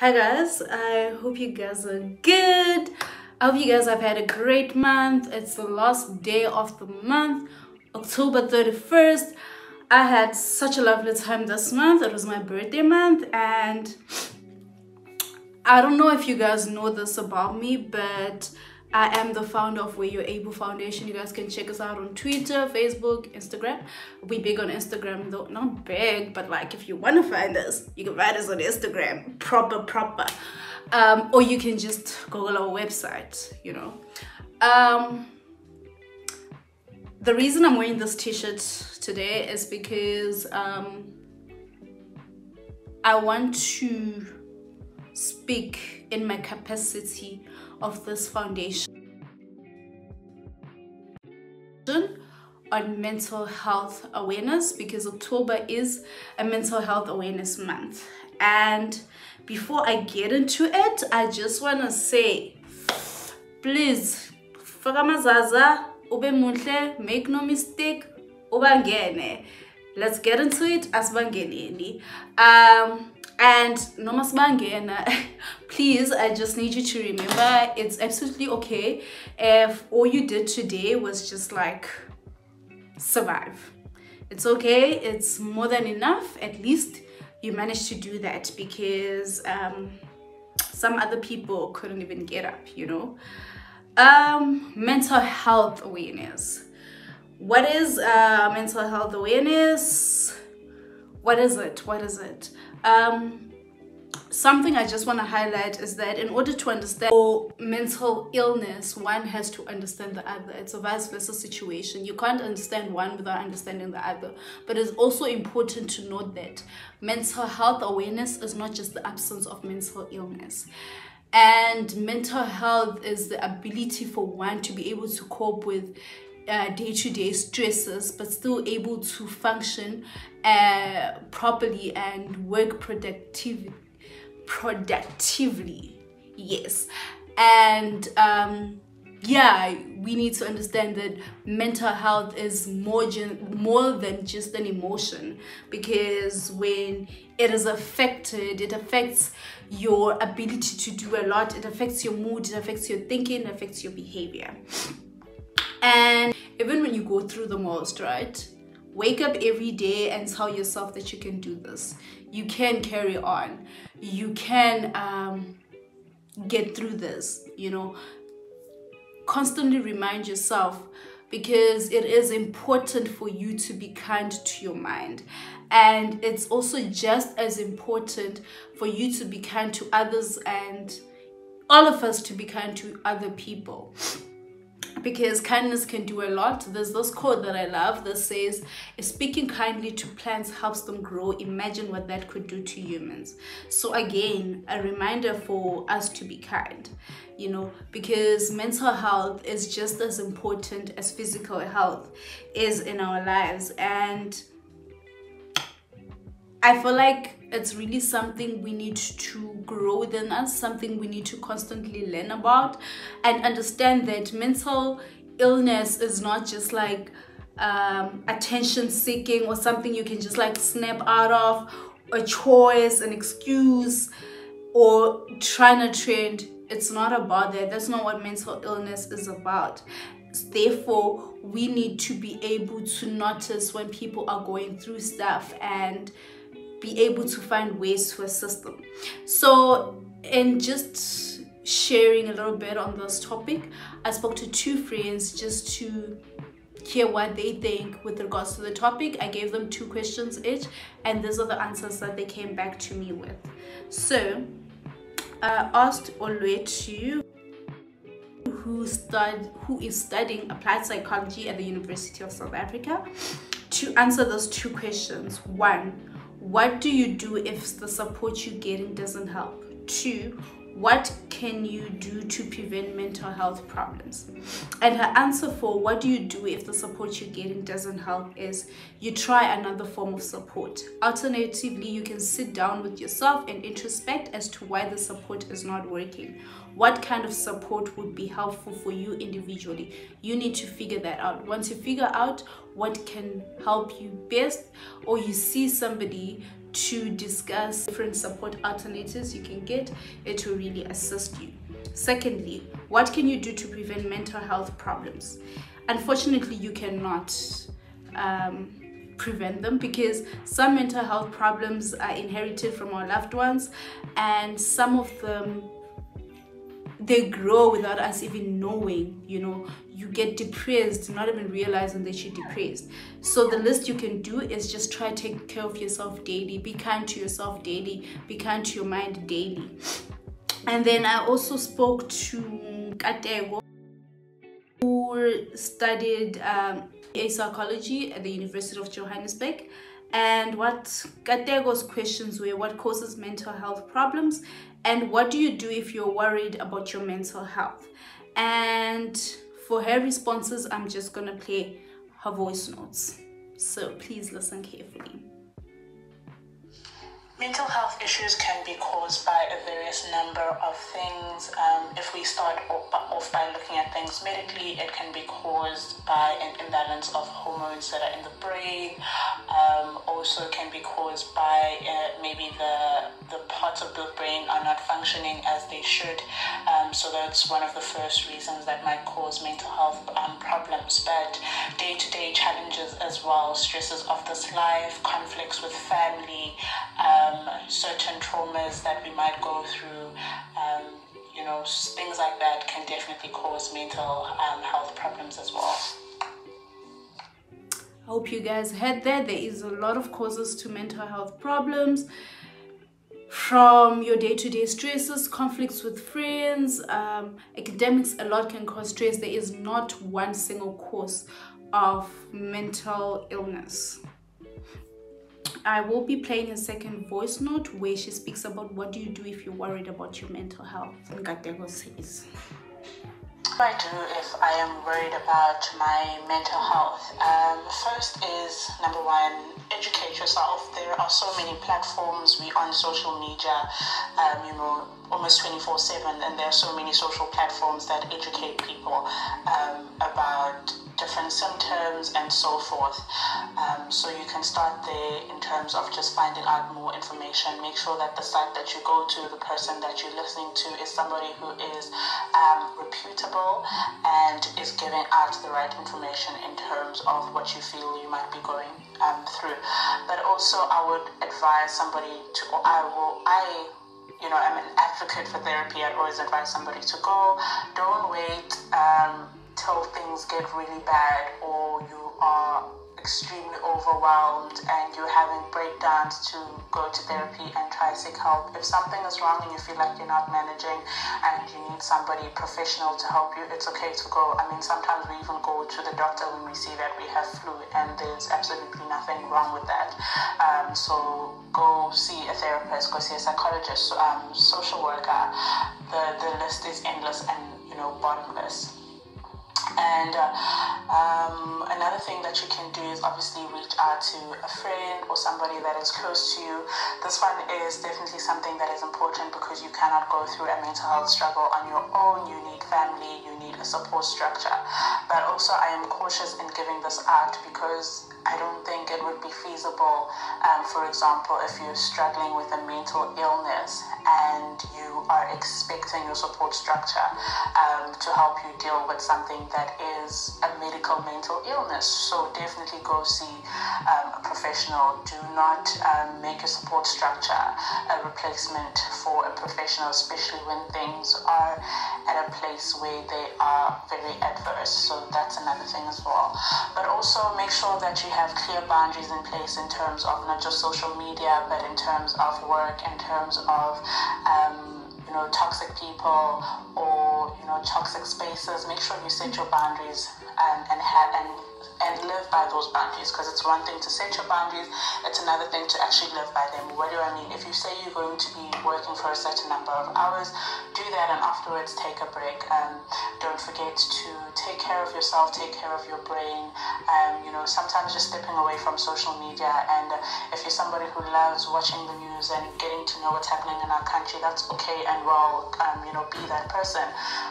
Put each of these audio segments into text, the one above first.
Hi guys, I hope you guys are good. I hope you guys have had a great month. It's the last day of the month, October 31st. I had such a lovely time this month. It was my birthday month, and I don't know if you guys know this about me, but I am the founder of Where You're Able Foundation. You guys can check us out on Twitter, Facebook, Instagram. We big on Instagram though, not big, but like if you want to find us, you can find us on Instagram, proper. Or you can just Google our website, you know. The reason I'm wearing this t-shirt today is because I want to speak in my capacity of this foundation on mental health awareness, because October is a mental health awareness month. And before I get into it, I just want to say, please, Fakamazaza, ube munhle, make no mistake, ubangene. Let's get into it. Asbangeneni. And nomasbangena, please, I just need you to remember it's absolutely okay if all you did today was just like survive. It's okay, it's more than enough. At least you managed to do that, because some other people couldn't even get up, you know. Mental health awareness. What is mental health awareness? What is it? Something I just want to highlight is that in order to understand mental illness, one has to understand the other. It's a vice versa situation. You can't understand one without understanding the other. But it's also important to note that mental health awareness is not just the absence of mental illness. And mental health is the ability for one to be able to cope with day-to-day stresses, but still able to function properly and work productively. Yes. And yeah, we need to understand that mental health is more than just an emotion, because when it is affected, it affects your ability to do a lot. It affects your mood, it affects your thinking, it affects your behavior. And even when you go through the most, right? Wake up every day and tell yourself that you can do this. You can carry on. You can get through this, you know. Constantly remind yourself, because it is important for you to be kind to your mind. And it's also just as important for you to be kind to others, and all of us to be kind to other people, because kindness can do a lot. There's this quote that I love that says, speaking kindly to plants helps them grow. Imagine what that could do to humans. So again, a reminder for us to be kind, you know, because mental health is just as important as physical health is in our lives. And I feel like it's really something we need to grow within us, something we need to constantly learn about, and understand that mental illness is not just like attention seeking or something you can just like snap out of, a choice, an excuse, or trying to trend. It's not about that. That's not what mental illness is about. Therefore, we need to be able to notice when people are going through stuff and be able to find ways to assist them. So, in just sharing a little bit on this topic, I spoke to two friends just to hear what they think with regards to the topic. I gave them 2 questions each, and these are the answers that they came back to me with. So, I asked Olwetu, who is studying applied psychology at the University of South Africa, to answer those 2 questions. 1, what do you do if the support you're getting doesn't help? 2, what can you do to prevent mental health problems? And her answer for what do you do if the support you're getting doesn't help is you try another form of support. Alternatively, you can sit down with yourself and introspect as to why the support is not working. What kind of support would be helpful for you individually? You need to figure that out. Once you figure out what can help you best, or you see somebody to discuss different support alternatives you can get. It will really assist you. Secondly, what can you do to prevent mental health problems? Unfortunately, you cannot prevent them, because some mental health problems are inherited from our loved ones, and some of them, they grow without us even knowing. You get depressed, not even realizing that you're depressed. So the least you can do is just try to take care of yourself daily. Be kind to yourself daily. Be kind to your mind daily. And then I also spoke to Katego, who studied psychology at the University of Johannesburg. And what Katego's questions were: what causes mental health problems, and what do you do if you're worried about your mental health? And for her responses, I'm just gonna play her voice notes, so please listen carefully. Mental health issues can be caused by a various number of things. If we start off by looking at things medically, it can be caused by an imbalance of hormones that are in the brain. Also can be caused by maybe the parts of the brain are not functioning as they should. So that's one of the first reasons that might cause mental health problems. But day-to-day challenges as well, stresses of this life, conflicts with family, certain traumas that we might go through, things like that can definitely cause mental health problems as well. I hope you guys heard that. There is a lot of causes to mental health problems, from your day-to-day stresses, conflicts with friends, academics. A lot can cause stress. There is not one single cause of mental illness. I will be playing a second voice note where she speaks about what do you do if you're worried about your mental health. Nkateko says, what I do if I am worried about my mental health? First is, number one, educate yourself. There are so many platforms. We on social media, almost 24/7, and there are so many social platforms that educate people about different symptoms and so forth. So you can start there in terms of just finding out more information. Make sure that the site that you go to, the person that you're listening to, is somebody who is reputable and is giving out the right information in terms of what you feel you might be going through. But also I would advise somebody to, I'm an advocate for therapy. I'd always advise somebody to go. Don't wait till things get really bad, or you are extremely overwhelmed and you're having breakdowns to go to therapy and try to seek help. If something is wrong and you feel like you're not managing and you need somebody professional to help you, it's okay to go. I mean, sometimes we even go to the doctor when we see that we have flu, and there's absolutely nothing wrong with that. So go see a therapist, go see a psychologist, social worker. The list is endless and bottomless. And another thing that you can do is obviously reach out to a friend or somebody that is close to you. This one is definitely something that is important, because you cannot go through a mental health struggle on your own. You need family, you need a support structure. But also I am cautious in giving this out, because I don't think it would be feasible, for example, if you're struggling with a mental illness and you are expecting your support structure to help you deal with something that is a medical mental illness. So definitely go see a professional. Do not make a support structure a replacement for a professional, especially when things are at a place where they are very adverse. So that's another thing as well. But also make sure that you have clear boundaries in place in terms of not just social media, but in terms of work, in terms of toxic people or toxic spaces. Make sure you set your boundaries and live by those boundaries, because it's one thing to set your boundaries, it's another thing to actually live by them. What do I mean? If you say you're going to be working for a certain number of hours, do that, and afterwards take a break. Don't forget to take care of yourself, take care of your brain. Sometimes just stepping away from social media, and if you're somebody who loves watching the news and getting to know what's happening in our country, that's okay and well, be that person.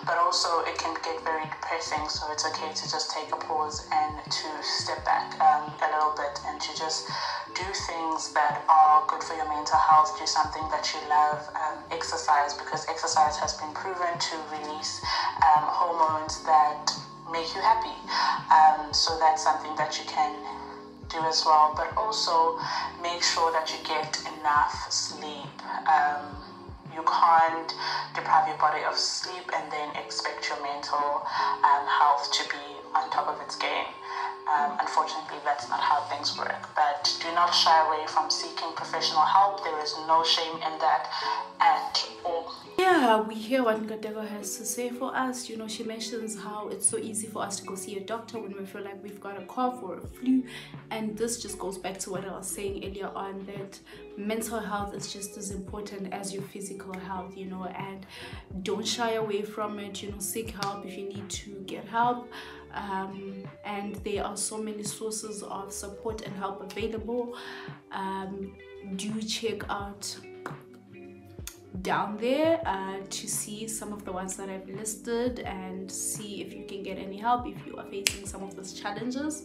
But also it can get very depressing, so it's okay to just take a pause and to step back a little bit and to just do things that are good for your mental health. Do something that you love. Exercise, because exercise has been proven to release hormones that make you happy. So that's something that you can do as well. But also make sure that you get enough sleep. You can't deprive your body of sleep and then expect your mental health to be on top of its game. Unfortunately, that's not how things work. But do not shy away from seeking professional help. There is no shame in that at all. Yeah, we hear what Nkateko has to say for us. You know, she mentions how it's so easy for us to go see a doctor when we feel like we've got a cough or a flu. And this just goes back to what I was saying earlier on, that mental health is just as important as your physical health, you know, and don't shy away from it. You know, seek help if you need to get help. And there are so many sources of support and help available. Do check out down there to see some of the ones that I've listed and see if you can get any help if you are facing some of those challenges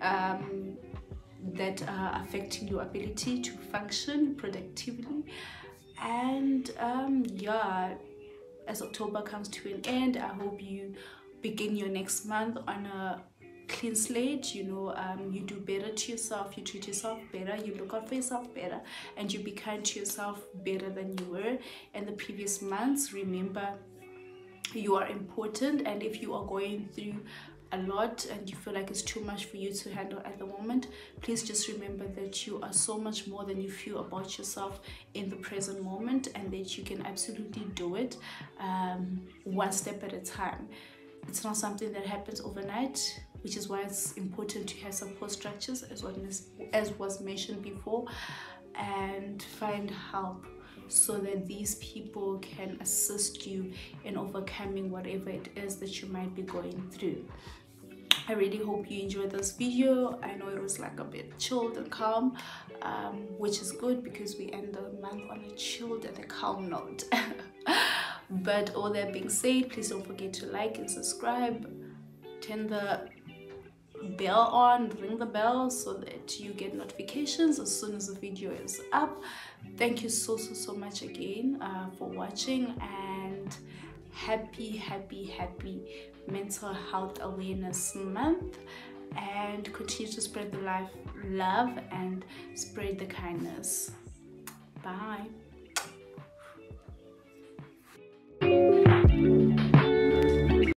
that are affecting your ability to function productively. And yeah, as October comes to an end, I hope you begin your next month on a clean slate. You know, you do better to yourself, you treat yourself better, you look out for yourself better, and you be kind to yourself better than you were in the previous months. Remember, you are important, and if you are going through a lot and you feel like it's too much for you to handle at the moment, please just remember that you are so much more than you feel about yourself in the present moment, and that you can absolutely do it one step at a time. It's not something that happens overnight, which is why it's important to have support structures, as was mentioned before, and find help so that these people can assist you in overcoming whatever it is that you might be going through. I really hope you enjoyed this video. I know it was like a bit chilled and calm, which is good because we end the month on a chilled and a calm note. But all that being said, please don't forget to like and subscribe, turn the bell on, ring the bell so that you get notifications as soon as the video is up. Thank you so much again for watching, and happy Mental Health Awareness Month, and continue to spread the love and spread the kindness. Bye.